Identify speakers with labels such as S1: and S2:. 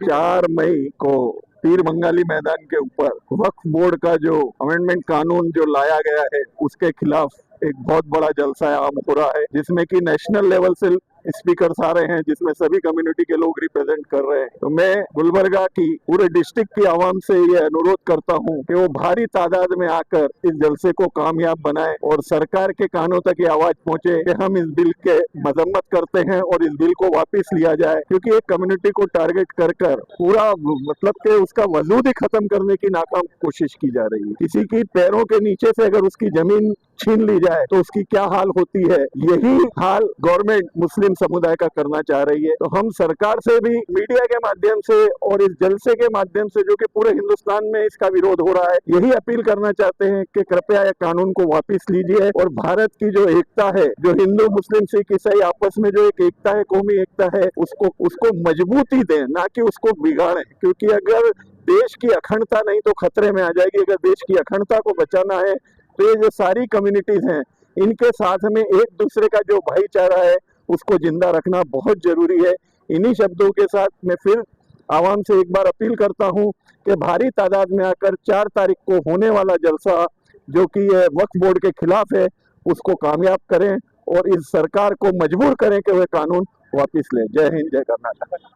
S1: 4 मई को पीर बंगाली मैदान के ऊपर वक्फ बोर्ड का जो अमेंडमेंट कानून जो लाया गया है उसके खिलाफ एक बहुत बड़ा जलसा आम हो रहा है, जिसमें कि नेशनल लेवल से स्पीकर्स आ रहे हैं, जिसमें सभी कम्युनिटी के लोग रिप्रेजेंट कर रहे हैं। तो मैं गुलबर्गा की पूरे डिस्ट्रिक्ट की आवाम से ये अनुरोध करता हूं कि वो भारी तादाद में आकर इस जलसे को कामयाब बनाए और सरकार के कानों तक ये आवाज पहुंचे कि हम इस बिल के मजम्मत करते हैं और इस बिल को वापस लिया जाए, क्योंकि एक कम्युनिटी को टारगेट कर पूरा मतलब कि उसका वजूद ही खत्म करने की नाकाम कोशिश की जा रही है। किसी की पैरों के नीचे से अगर उसकी जमीन छीन ली जाए तो उसकी क्या हाल होती है, यही हाल गवर्नमेंट मुस्लिम समुदाय का करना चाह रही है। तो हम सरकार से भी मीडिया के माध्यम से और इस जलसे के माध्यम से, जो कि पूरे हिंदुस्तान में इसका विरोध हो रहा है, यही अपील करना चाहते हैं कि कृपया यह कानून को वापस लीजिए और भारत की जो एकता है, जो हिंदू मुस्लिम सिख ईसाई आपस में जो एक एकता है, कौमी एकता है, उसको मजबूती दें, ना कि उसको बिगाड़ें। क्योंकि अगर देश की अखंडता नहीं तो खतरे में आ जाएगी। अगर देश की अखंडता को बचाना है तो ये जो सारी कम्युनिटीज हैं, इनके साथ में एक दूसरे का जो भाईचारा है उसको जिंदा रखना बहुत जरूरी है। इन्हीं शब्दों के साथ मैं फिर आवाम से एक बार अपील करता हूं कि भारी तादाद में आकर 4 तारीख को होने वाला जलसा जो कि वक्फ बोर्ड के खिलाफ है उसको कामयाब करें और इस सरकार को मजबूर करें कि वह कानून वापस ले। जय हिंद, जय कर्नाटक।